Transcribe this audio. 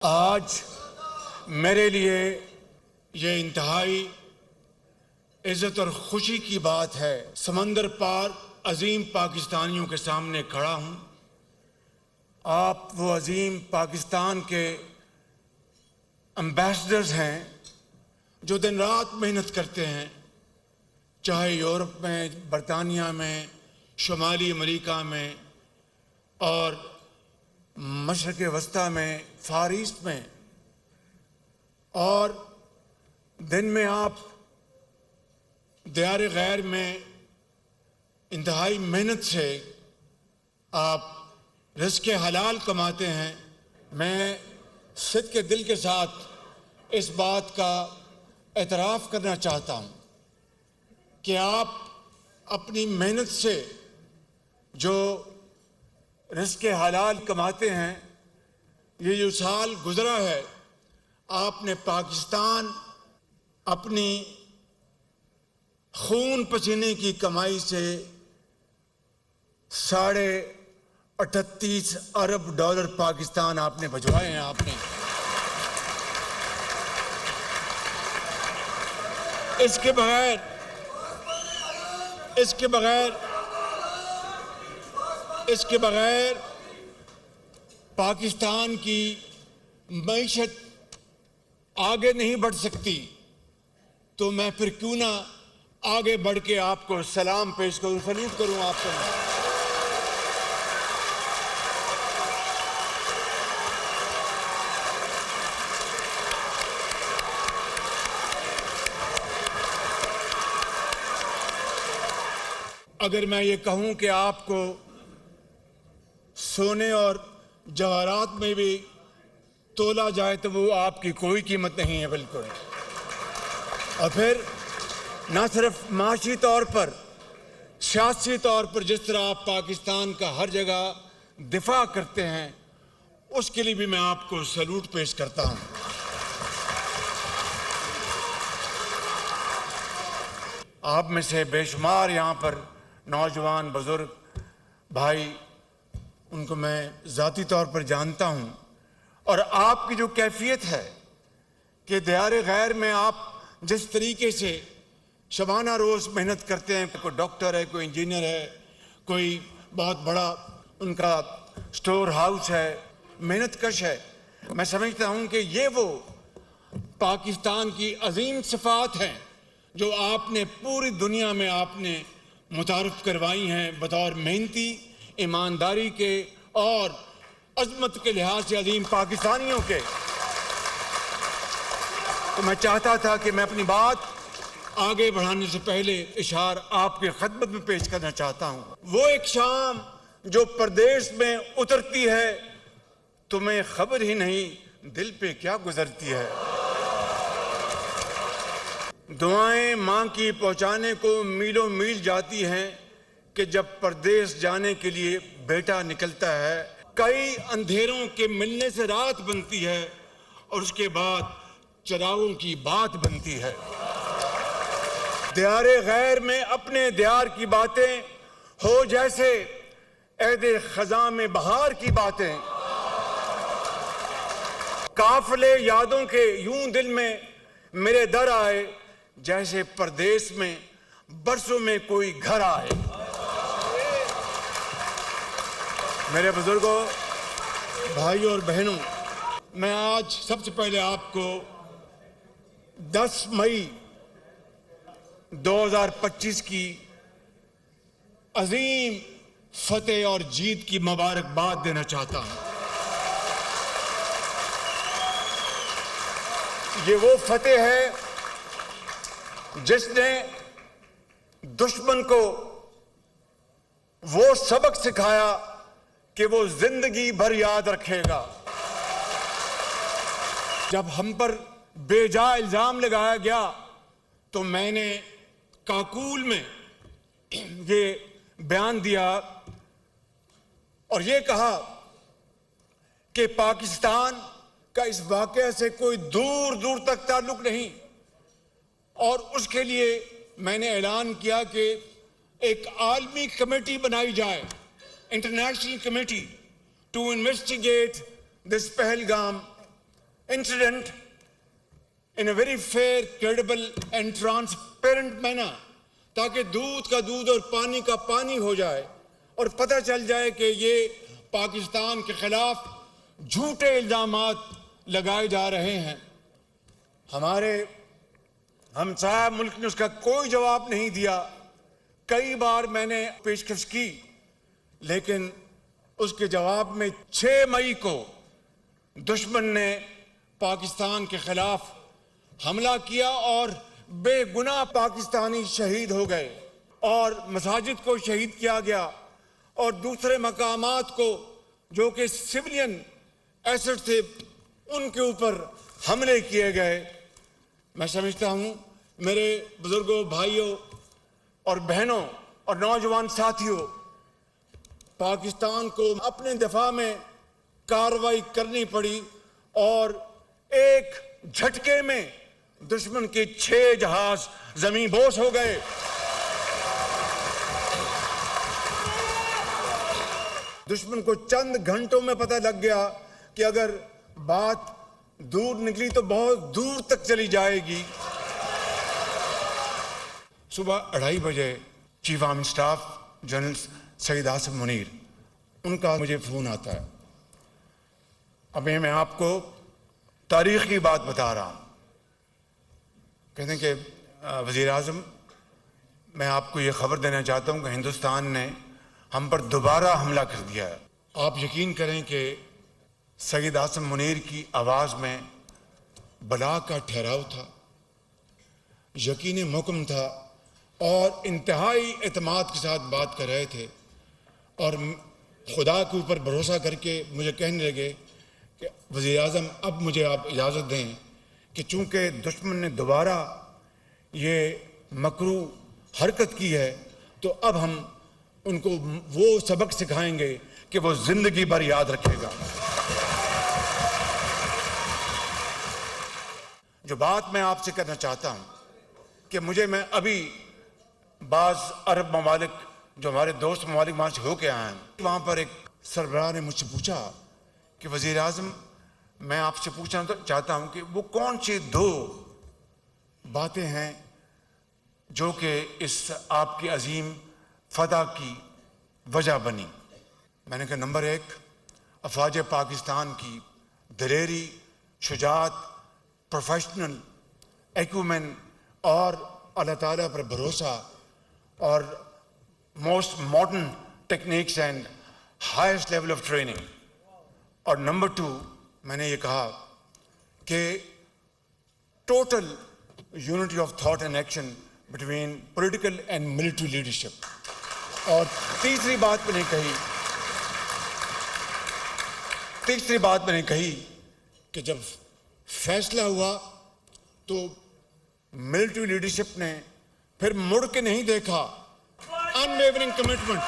आज मेरे लिए ये इंतहाई इज्जत और खुशी की बात है, समंदर पार अजीम पाकिस्तानियों के सामने खड़ा हूं। आप वो अजीम पाकिस्तान के एम्बेसडर्स हैं जो दिन रात मेहनत करते हैं, चाहे यूरोप में, बरतानिया में, शुमाली अमेरिका में और मशरक़ वस्ता में, फार ईस्ट में। और दिन में आप दियार गैर में इंतहाई मेहनत से आप रिज़्क़ हलाल कमाते हैं। मैं सिद्क़ के दिल के साथ इस बात का एतराफ़ करना चाहता हूँ कि आप अपनी मेहनत से जो रिज़्क़ हलाल कमाते हैं, ये जो साल गुज़रा है, आपने पाकिस्तान अपनी खून पसीने की कमाई से $38.5 अरब पाकिस्तान आपने भिजवाए हैं। आपने इसके बगैर पाकिस्तान की मईशत आगे नहीं बढ़ सकती। तो मैं फिर क्यों ना आगे बढ़ के आपको सलाम पेश करूं, सल्यूट करूं आपको। अगर मैं ये कहूं कि आपको सोने और जवाहरात में भी तोला जाए तो वो आपकी कोई कीमत नहीं है, बिल्कुल। और फिर ना सिर्फ माशी तौर पर, सियासी तौर पर जिस तरह आप पाकिस्तान का हर जगह दिफा करते हैं, उसके लिए भी मैं आपको सैल्यूट पेश करता हूं। आप में से बेशुमार यहाँ पर नौजवान बुजुर्ग भाई, उनको मैं ज़ाती तौर पर जानता हूँ। और आपकी जो कैफियत है कि दियार गैर में आप जिस तरीके से शबाना रोज़ मेहनत करते हैं, कोई डॉक्टर है, कोई इंजीनियर है, कोई बहुत बड़ा उनका स्टोर हाउस है, मेहनत कश है। मैं समझता हूँ कि ये वो पाकिस्तान की अजीम सिफात हैं जो आपने पूरी दुनिया में आपने मुतारफ़ करवाई हैं बतौर मेहनती, ईमानदारी के और अज़मत के लिहाज से अजीम पाकिस्तानियों के। तो मैं चाहता था कि मैं अपनी बात आगे बढ़ाने से पहले इशार आपके खिदमत में पेश करना चाहता हूँ। वो एक शाम जो परदेश में उतरती है, तुम्हें खबर ही नहीं दिल पे क्या गुजरती है। दुआएं माँ की पहुँचाने को मीलों मील जाती हैं कि जब परदेश जाने के लिए बेटा निकलता है। कई अंधेरों के मिलने से रात बनती है और उसके बाद चिरागों की बात बनती है। दियारे गैर में अपने दियार की बातें हो जैसे ऐदे खज़ां में बहार की बातें। काफिले यादों के यूं दिल में मेरे दर आए, जैसे परदेश में बरसों में कोई घर आए। मेरे बुजुर्गों, भाइयों और बहनों, मैं आज सबसे पहले आपको 10 मई 2025 की अजीम फतेह और जीत की मुबारकबाद देना चाहता हूं। ये वो फतेह है जिसने दुश्मन को वो सबक सिखाया कि वो जिंदगी भर याद रखेगा। जब हम पर बेजा इल्जाम लगाया गया तो मैंने काकूल में ये बयान दिया और ये कहा कि पाकिस्तान का इस वाक़े से कोई दूर दूर तक ताल्लुक नहीं। और उसके लिए मैंने ऐलान किया कि एक आलमी कमेटी बनाई जाए, international committee, to investigate this Pahalgam incident in a very fair, credible and transparent manner, ताकि दूध का दूध और पानी का पानी हो जाए और पता चल जाए कि ये पाकिस्तान के खिलाफ झूठे इल्जामात लगाए जा रहे हैं। हमारे हमसाया मुल्क ने उसका कोई जवाब नहीं दिया। कई बार मैंने पेशकश की, लेकिन उसके जवाब में 6 मई को दुश्मन ने पाकिस्तान के खिलाफ हमला किया और बेगुनाह पाकिस्तानी शहीद हो गए और मसाजिद को शहीद किया गया और दूसरे मकामात को जो कि सिविलियन एसेट थे उनके ऊपर हमले किए गए। मैं समझता हूं मेरे बुजुर्गों, भाइयों और बहनों और नौजवान साथियों, पाकिस्तान को अपने दफा में कार्रवाई करनी पड़ी और एक झटके में दुश्मन के 6 जहाज जमीन बोस हो गए। दुश्मन को चंद घंटों में पता लग गया कि अगर बात दूर निकली तो बहुत दूर तक चली जाएगी। सुबह 2:30 बजे chief army staff general Saeed Asif Munir, उनका मुझे फोन आता है। अभी मैं आपको तारीख की बात बता रहा हूं। कहते हैं कि वज़ीर आज़म, मैं आपको ये खबर देना चाहता हूं कि हिंदुस्तान ने हम पर दोबारा हमला कर दिया है। आप यकीन करें कि सईद आसिफ मुनीर की आवाज़ में बला का ठहराव था, यकीन मुकम था और इंतहाई एतमाद के साथ बात कर रहे थे और खुदा के ऊपर भरोसा करके मुझे कहने लगे कि वज़ीर आज़म, अब मुझे आप इजाज़त दें कि चूंकि दुश्मन ने दोबारा ये मकरू हरकत की है तो अब हम उनको वो सबक सिखाएंगे कि वो जिंदगी भर याद रखेगा। जो बात मैं आपसे करना चाहता हूं कि मैं अभी बाज़ अरब ममालिक, जो हमारे दोस्त ममालिक वहां से होके आए हैं, वहां पर एक सरबराह ने मुझसे पूछा कि वज़ीर आज़म, मैं आपसे पूछना चाहता हूं कि वो कौन सी 2 बातें हैं जो कि इस आपकी अजीम फतह की वजह बनी। मैंने कहा, नंबर 1, अफवाज पाकिस्तान की दिलेरी, शुजात, प्रोफेशनल एक्यूमेन और अल्लाह ताला पर भरोसा और most modern techniques and highest level of training. और नंबर 2, मैंने ये कहा कि total unity of thought and action between political and military leadership. और तीसरी बात मैंने कही कि जब फैसला हुआ तो मिलिट्री लीडरशिप ने फिर मुड़ के नहीं देखा। Unwavering commitment.